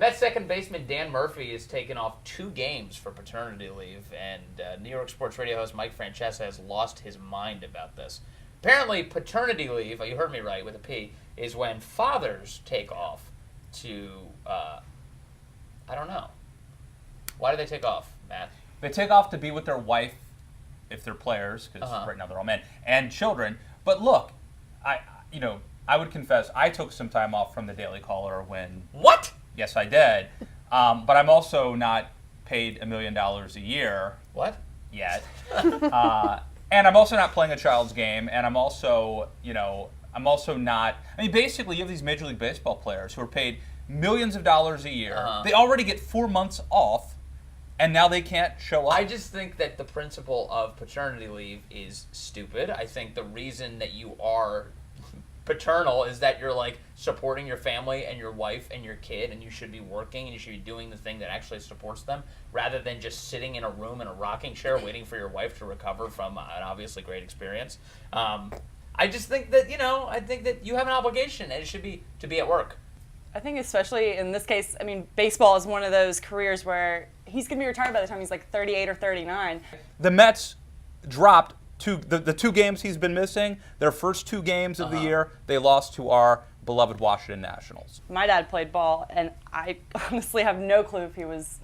Mets second baseman Dan Murphy has taken off 2 games for paternity leave, and New York Sports Radio host Mike Francesa has lost his mind about this. Apparently, paternity leave, you heard me right, with a P, is when fathers take off to, I don't know. Why do they take off, Matt? They take off to be with their wife, if they're players, because right now they're all men, and children. But look, I would confess, I took some time off from the Daily Caller when... What? Yes, I did. But I'm also not paid $1 million a year. What? Yet. And I'm also not playing a child's game, and I'm also not... I mean, basically, you have these Major League Baseball players who are paid millions of dollars a year. They already get 4 months off, and now they can't show up. I just think that the principle of paternity leave is stupid. I think the reason that you are paternal is that you're like supporting your family and your wife and your kid, and you should be working and you should be doing the thing that actually supports them rather than just sitting in a room in a rocking chair waiting for your wife to recover from an obviously great experience. I just think that, I think that you have an obligation and it should be to be at work. I think especially in this case, I mean, baseball is one of those careers where he's going to be retired by the time he's like 38 or 39. The Mets dropped the 2 games he's been missing, their first 2 games of the year, they lost to our beloved Washington Nationals. My dad played ball, and I honestly have no clue if he was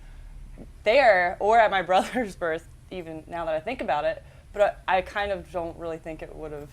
there or at my brother's birth, even now that I think about it. But I kind of don't really think it would have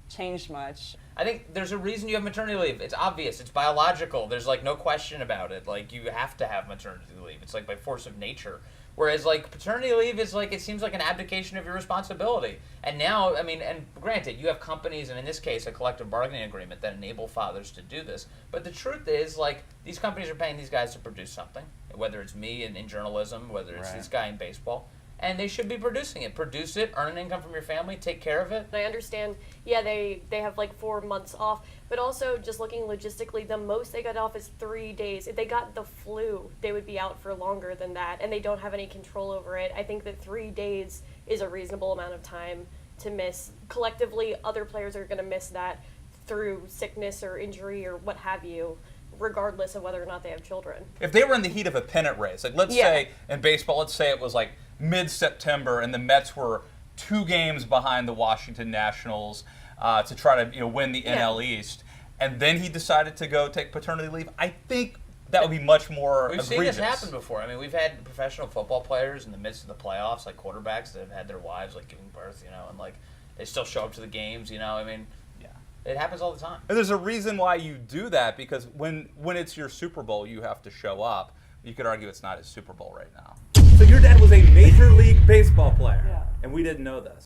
changed much. I think there's a reason you have maternity leave. It's obvious. It's biological. There's like no question about it. Like you have to have maternity leave. It's like by force of nature. Whereas like paternity leave is like, it seems like an abdication of your responsibility. And now, I mean, and granted, you have companies, and in this case, a collective bargaining agreement that enable fathers to do this. But the truth is, like, these companies are paying these guys to produce something, whether it's me in journalism, whether it's this guy in baseball. And they should be producing it. Produce it, earn an income from your family, take care of it. I understand, they have like 4 months off, but also just looking logistically, the most they got off is 3 days. If they got the flu, they would be out for longer than that, and they don't have any control over it. I think that 3 days is a reasonable amount of time to miss. Collectively, other players are going to miss that through sickness or injury or what have you, regardless of whether or not they have children. If they were in the heat of a pennant race, like let's say in baseball, let's say it was like mid-September and the Mets were 2 games behind the Washington Nationals to try to win the NL East, and then he decided to go take paternity leave, I think that would be much more egregious. We've seen this happen before. I mean, we've had professional football players in the midst of the playoffs, like quarterbacks that have had their wives like giving birth, and like they still show up to the games, I mean, it happens all the time. And there's a reason why you do that, because when it's your Super Bowl, you have to show up. You could argue it's not his Super Bowl right now. So your dad was a Major League Baseball player, and we didn't know this.